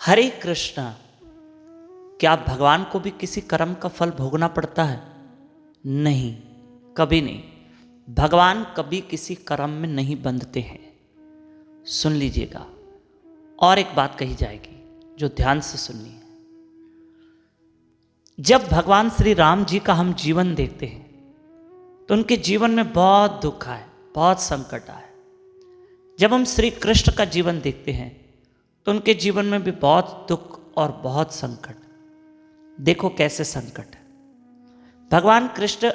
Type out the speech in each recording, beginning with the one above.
हरे कृष्णा। क्या भगवान को भी किसी कर्म का फल भोगना पड़ता है? नहीं, कभी नहीं। भगवान कभी किसी कर्म में नहीं बंधते हैं। सुन लीजिएगा, और एक बात कही जाएगी जो ध्यान से सुननी है। जब भगवान श्री राम जी का हम जीवन देखते हैं तो उनके जीवन में बहुत दुख आए, बहुत संकट आए। जब हम श्री कृष्ण का जीवन देखते हैं तो उनके जीवन में भी बहुत दुख और बहुत संकट। देखो कैसे संकट है। भगवान कृष्ण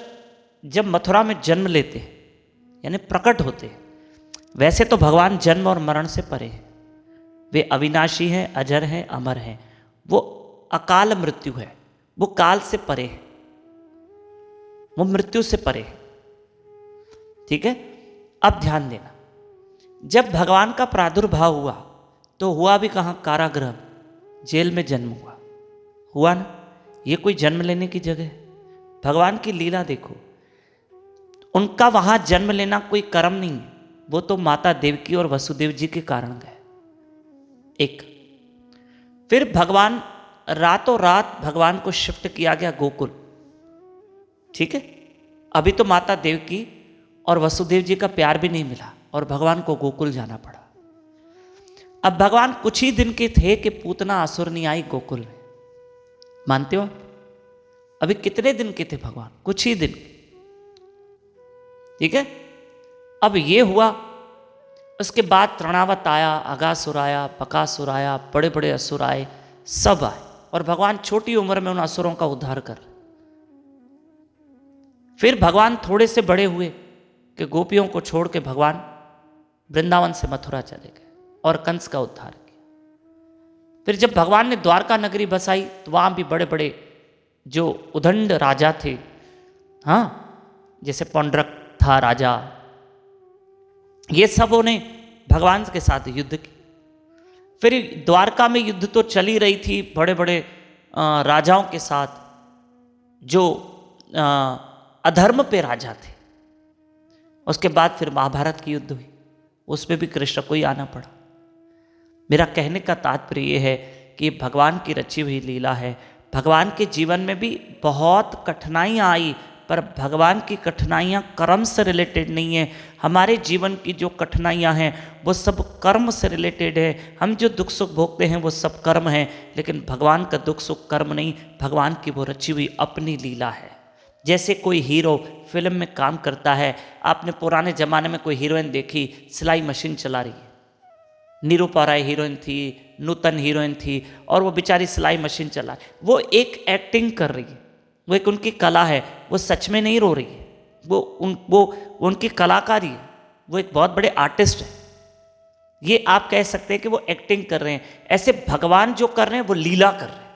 जब मथुरा में जन्म लेते हैं, यानी प्रकट होते हैं, वैसे तो भगवान जन्म और मरण से परे हैं। वे अविनाशी हैं, अजर हैं, अमर हैं। वो अकाल मृत्यु है, वो काल से परे है, वो मृत्यु से परे है। ठीक है, अब ध्यान देना। जब भगवान का प्रादुर्भाव हुआ तो हुआ भी कहाँ? कारागृह, जेल में जन्म हुआ ना। ये कोई जन्म लेने की जगह है? भगवान की लीला देखो। उनका वहां जन्म लेना कोई कर्म नहीं है, वो तो माता देवकी और वसुदेव जी के कारण गए। एक फिर भगवान रातों रात भगवान को शिफ्ट किया गया गोकुल। ठीक है, अभी तो माता देवकी और वसुदेव जी का प्यार भी नहीं मिला और भगवान को गोकुल जाना पड़ा। अब भगवान कुछ ही दिन के थे कि पूतना असुरनी आई गोकुल में। मानते हो? अभी कितने दिन के थे भगवान? कुछ ही दिन। ठीक है, अब ये हुआ। उसके बाद तृणावत आया, अगासुर आया, बकासुर आया, बड़े बड़े असुर आए, सब आए, और भगवान छोटी उम्र में उन असुरों का उद्धार कर। फिर भगवान थोड़े से बड़े हुए कि गोपियों को छोड़ के भगवान वृंदावन से मथुरा चले गए और कंस का उद्धार किया। फिर जब भगवान ने द्वारका नगरी बसाई तो वहां भी बड़े बड़े जो उदंड राजा थे, हाँ, जैसे पौंड्रक था राजा, ये सबों ने भगवान के साथ युद्ध की। फिर द्वारका में युद्ध तो चल ही रही थी बड़े बड़े राजाओं के साथ जो अधर्म पे राजा थे। उसके बाद फिर महाभारत की युद्ध हुई, उसमें भी कृष्ण को ही आना पड़ा। मेरा कहने का तात्पर्य यह है कि भगवान की रची हुई लीला है। भगवान के जीवन में भी बहुत कठिनाइयाँ आई, पर भगवान की कठिनाइयाँ कर्म से रिलेटेड नहीं है। हमारे जीवन की जो कठिनाइयाँ हैं वो सब कर्म से रिलेटेड है। हम जो दुख सुख भोगते हैं वो सब कर्म है, लेकिन भगवान का दुख सुख कर्म नहीं, भगवान की वो रची हुई अपनी लीला है। जैसे कोई हीरो फिल्म में काम करता है, आपने पुराने ज़माने में कोई हीरोइन देखी सिलाई मशीन चला रही है, निरूपा राय हीरोइन थी, नूतन हीरोइन थी, और वो बेचारी सिलाई मशीन चला रही। वो एक एक्टिंग कर रही है, वो एक उनकी कला है, वो सच में नहीं रो रही है, वो उनकी कलाकारी है, वो एक बहुत बड़े आर्टिस्ट है। ये आप कह सकते हैं कि वो एक्टिंग कर रहे हैं। ऐसे भगवान जो कर रहे हैं वो लीला कर रहे हैं।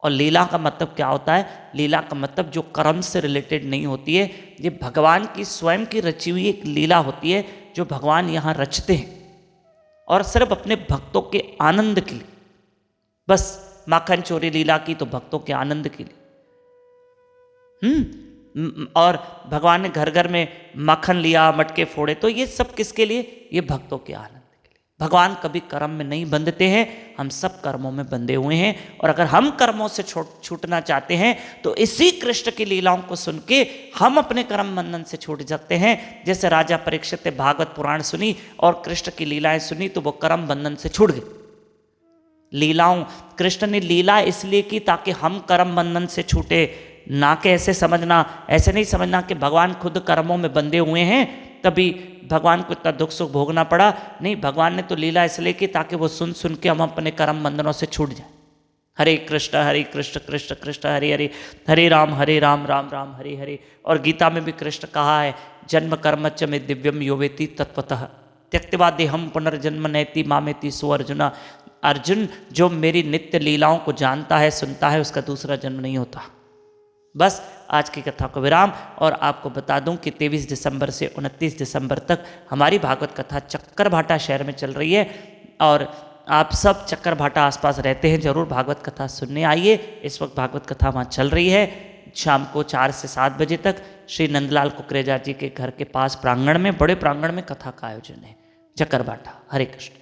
और लीला का मतलब क्या होता है? लीला का मतलब जो कर्म से रिलेटेड नहीं होती है, ये भगवान की स्वयं की रची हुई एक लीला होती है जो भगवान यहाँ रचते हैं, और सिर्फ अपने भक्तों के आनंद के लिए। बस माखन चोरी लीला की तो भक्तों के आनंद के लिए। और भगवान ने घर घर में माखन लिया, मटके फोड़े, तो ये सब किसके लिए? ये भक्तों के आनंद के लिए। भगवान कभी कर्म में नहीं बंधते हैं, हम सब कर्मों में बंधे हुए हैं। और अगर हम कर्मों से छूटना चाहते हैं तो इसी कृष्ण की लीलाओं को सुन के हम अपने कर्म बंधन से छूट जाते हैं। जैसे राजा परीक्षित ने भागवत पुराण सुनी और कृष्ण की लीलाएं सुनी तो वो कर्म बंधन से छूट गए। लीलाओं, कृष्ण ने लीला इसलिए की ताकि हम कर्म बंधन से छूटे, ना कि ऐसे समझना, ऐसे नहीं समझना कि भगवान खुद कर्मों में बंधे हुए हैं तभी भगवान को इतना दुख सुख भोगना पड़ा। नहीं, भगवान ने तो लीला इसलिए की ताकि वो सुन सुन के हम अपने कर्म बंधनों से छूट जाए। हरे कृष्ण कृष्ण कृष्ण हरे हरे, हरे राम राम राम हरे हरे। और गीता में भी कृष्ण कहा है, जन्म कर्मच में दिव्यम योवेति तत्वतः त्यक्त्वा देहम पुनर्जन्म नैति मामेति सो अर्जुना। अर्जुन, जो मेरी नित्य लीलाओं को जानता है, सुनता है, उसका दूसरा जन्म नहीं होता। बस आज की कथा को विराम। और आपको बता दूं कि 23 दिसंबर से 29 दिसंबर तक हमारी भागवत कथा चक्करभाटा शहर में चल रही है, और आप सब चक्करभाटा आसपास रहते हैं, जरूर भागवत कथा सुनने आइए। इस वक्त भागवत कथा वहाँ चल रही है। शाम को 4 से 7 बजे तक श्री नंदलाल कुकरेजा जी के घर के पास प्रांगण में, बड़े प्रांगण में कथा का आयोजन है। चक्कर बांटा। हरे कृष्ण।